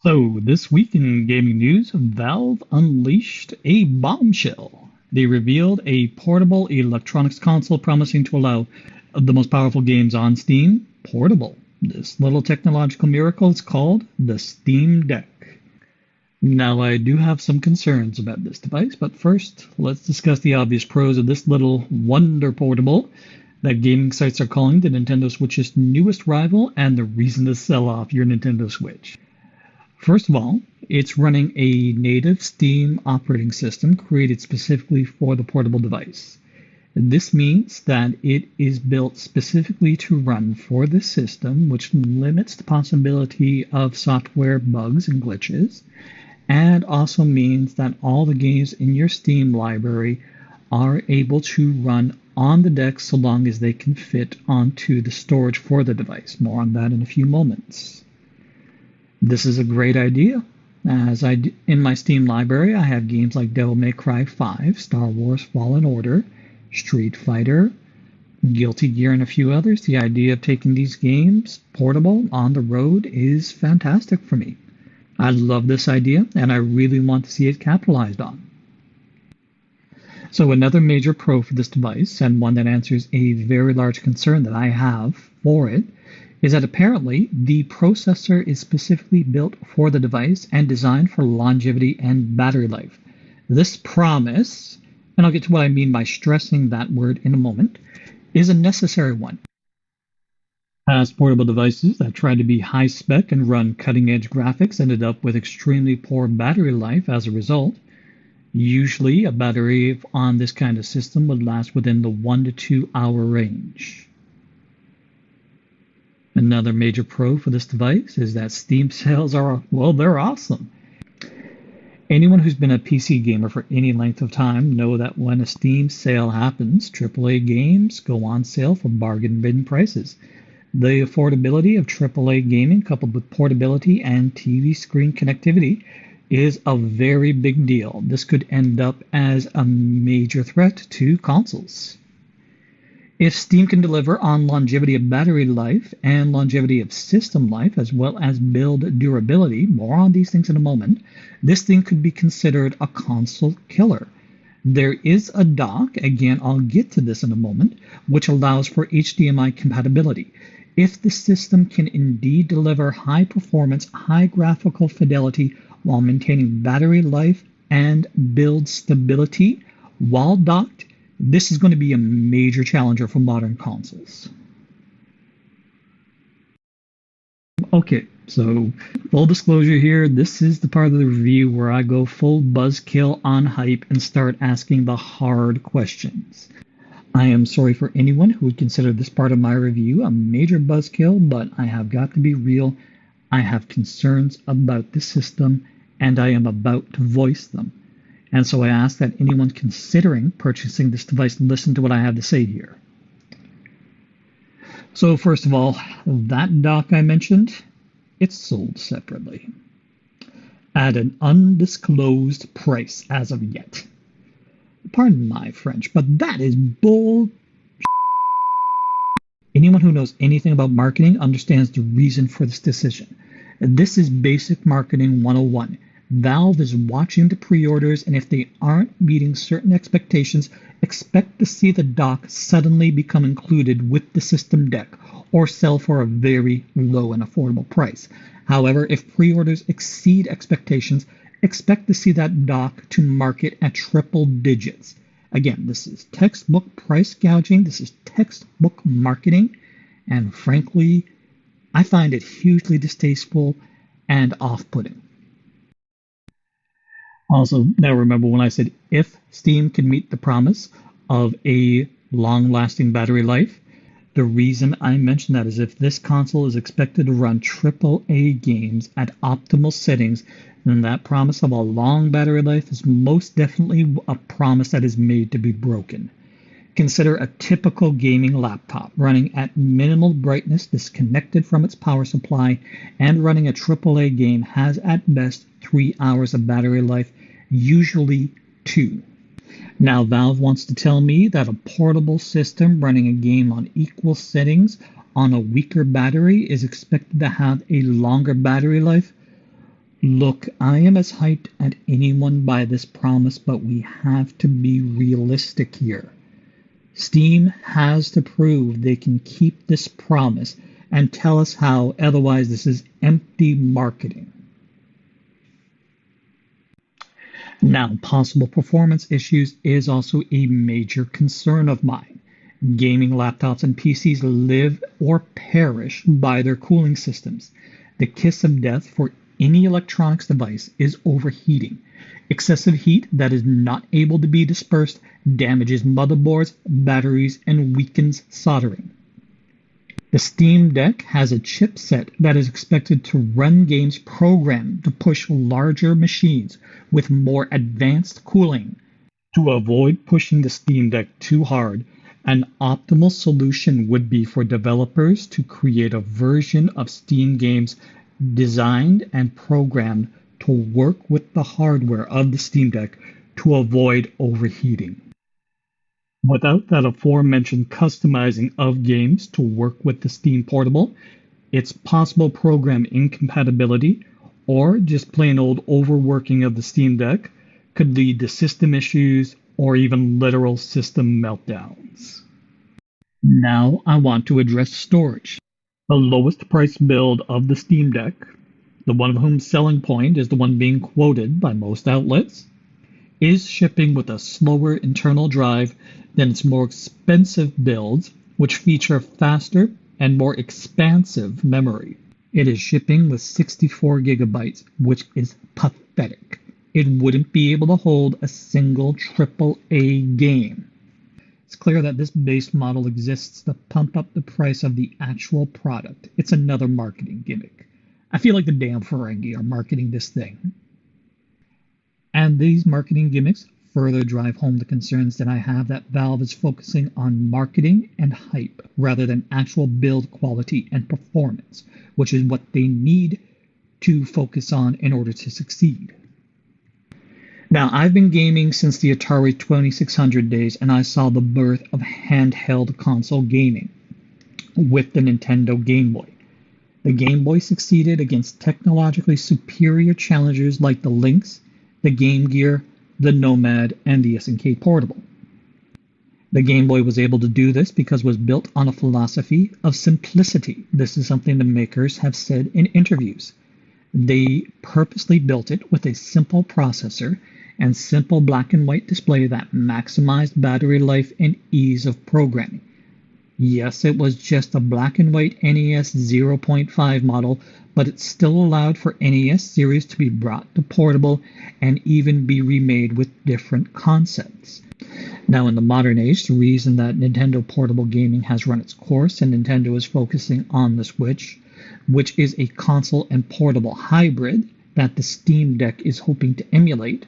So, this week in gaming news, Valve unleashed a bombshell. They revealed a portable electronics console promising to allow the most powerful games on Steam portable. This little technological miracle is called the Steam Deck. Now, I do have some concerns about this device, but first, let's discuss the obvious pros of this little wonder portable that gaming sites are calling the Nintendo Switch's newest rival and the reason to sell off your Nintendo Switch. First of all, it's running a native Steam operating system created specifically for the portable device. This means that it is built specifically to run for this system, which limits the possibility of software bugs and glitches, and also means that all the games in your Steam library are able to run on the deck so long as they can fit onto the storage for the device. More on that in a few moments. This is a great idea, as in my Steam library I have games like Devil May Cry 5, Star Wars Fallen Order, Street Fighter, Guilty Gear, and a few others. The idea of taking these games portable on the road is fantastic for me. I love this idea, and I really want to see it capitalized on. So another major pro for this device, and one that answers a very large concern that I have for it, is that apparently the processor is specifically built for the device and designed for longevity and battery life. This promise, and I'll get to what I mean by stressing that word in a moment, is a necessary one. Past portable devices that tried to be high spec and run cutting edge graphics ended up with extremely poor battery life as a result. Usually, a battery on this kind of system would last within the 1 to 2 hour range. Another major pro for this device is that Steam sales are, well, they're awesome. Anyone who's been a PC gamer for any length of time know that when a Steam sale happens, AAA games go on sale for bargain bin prices. The affordability of AAA gaming coupled with portability and TV screen connectivity is a very big deal. This could end up as a major threat to consoles. If Steam can deliver on longevity of battery life and longevity of system life, as well as build durability, more on these things in a moment, this thing could be considered a console killer. There is a dock, again, I'll get to this in a moment, which allows for HDMI compatibility. If the system can indeed deliver high performance, high graphical fidelity while maintaining battery life and build stability while docked, this is going to be a major challenger for modern consoles. Okay, so full disclosure here, this is the part of the review where I go full buzzkill on hype and start asking the hard questions. I am sorry for anyone who would consider this part of my review a major buzzkill, but I have got to be real. I have concerns about the system, and I am about to voice them. And so I ask that anyone considering purchasing this device listen to what I have to say here. So first of all, that dock I mentioned, it's sold separately at an undisclosed price as of yet. Pardon my French, but that is bull. Anyone who knows anything about marketing understands the reason for this decision. This is basic marketing 101. Valve is watching the pre-orders, and if they aren't meeting certain expectations, expect to see the dock suddenly become included with the system deck or sell for a very low and affordable price. However, if pre-orders exceed expectations, expect to see that dock to market at triple digits. Again, this is textbook price gouging, this is textbook marketing, and frankly, I find it hugely distasteful and off-putting. Also, now remember when I said if Steam can meet the promise of a long-lasting battery life, the reason I mention that is if this console is expected to run AAA games at optimal settings, then that promise of a long battery life is most definitely a promise that is made to be broken. Consider a typical gaming laptop running at minimal brightness, disconnected from its power supply, and running a AAA game has at best 3 hours of battery life, usually 2. Now, Valve wants to tell me that a portable system running a game on equal settings on a weaker battery is expected to have a longer battery life. Look, I am as hyped at anyone by this promise, but we have to be realistic here. Steam has to prove they can keep this promise and tell us how, otherwise, this is empty marketing. Now, possible performance issues is also a major concern of mine. Gaming laptops and PCs live or perish by their cooling systems. The kiss of death for any electronics device is overheating. Excessive heat that is not able to be dispersed damages motherboards, batteries, and weakens soldering. The Steam Deck has a chipset that is expected to run games programmed to push larger machines with more advanced cooling. To avoid pushing the Steam Deck too hard, an optimal solution would be for developers to create a version of Steam games designed and programmed to work with the hardware of the Steam Deck to avoid overheating. Without that aforementioned customizing of games to work with the Steam Portable, it's possible program incompatibility or just plain old overworking of the Steam Deck could lead to system issues or even literal system meltdowns. Now I want to address storage. The lowest price build of the Steam Deck, the one of whom selling point is the one being quoted by most outlets, is shipping with a slower internal drive than its more expensive builds, which feature faster and more expansive memory. It is shipping with 64 gigabytes, which is pathetic. It wouldn't be able to hold a single AAA game. It's clear that this base model exists to pump up the price of the actual product. It's another marketing gimmick. I feel like the damn Ferengi are marketing this thing. And these marketing gimmicks further drive home the concerns that I have that Valve is focusing on marketing and hype rather than actual build quality and performance, which is what they need to focus on in order to succeed. Now, I've been gaming since the Atari 2600 days, and I saw the birth of handheld console gaming with the Nintendo Game Boy. The Game Boy succeeded against technologically superior challengers like the Lynx, the Game Gear, the Nomad, and the SNK Portable. The Game Boy was able to do this because it was built on a philosophy of simplicity. This is something the makers have said in interviews. They purposely built it with a simple processor and simple black and white display that maximized battery life and ease of programming. Yes, it was just a black and white NES 0.5 model, but it still allowed for NES series to be brought to portable and even be remade with different concepts. Now, in the modern age, the reason that Nintendo portable gaming has run its course and Nintendo is focusing on the Switch, which is a console and portable hybrid that the Steam Deck is hoping to emulate,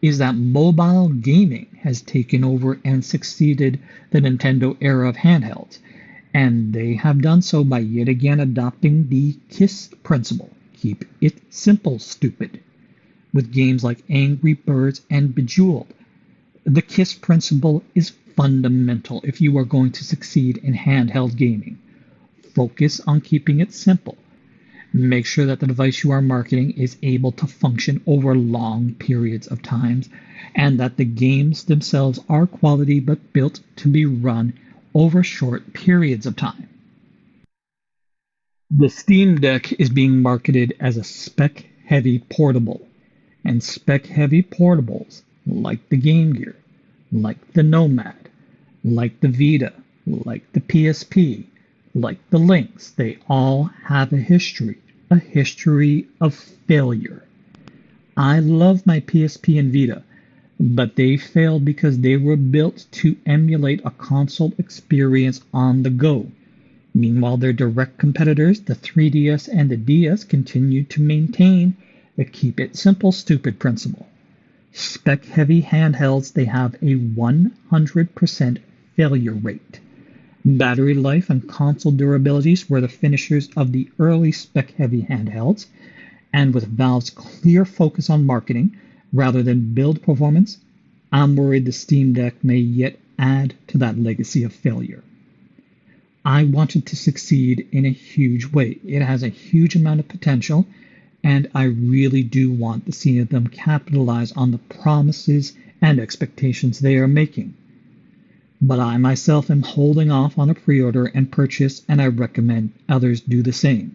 is that mobile gaming has taken over and succeeded the Nintendo era of handhelds, and they have done so by yet again adopting the KISS principle. Keep it simple, stupid. With games like Angry Birds and Bejeweled, the KISS principle is fundamental if you are going to succeed in handheld gaming. Focus on keeping it simple. Make sure that the device you are marketing is able to function over long periods of time, and that the games themselves are quality but built to be run over short periods of time. The Steam Deck is being marketed as a spec-heavy portable, and spec-heavy portables, like the Game Gear, like the Nomad, like the Vita, like the PSP, like the Lynx, they all have a history of failure. I love my PSP and Vita, but they failed because they were built to emulate a console experience on the go. Meanwhile, their direct competitors, the 3DS and the DS, continued to maintain the keep it simple, stupid principle. Spec-heavy handhelds, they have a 100% failure rate. Battery life and console durabilities were the finishers of the early spec-heavy handhelds, and with Valve's clear focus on marketing rather than build performance, I'm worried the Steam Deck may yet add to that legacy of failure. I want it to succeed in a huge way. It has a huge amount of potential, and I really do want to see them capitalize on the promises and expectations they are making. But I myself am holding off on a pre-order and purchase, and I recommend others do the same.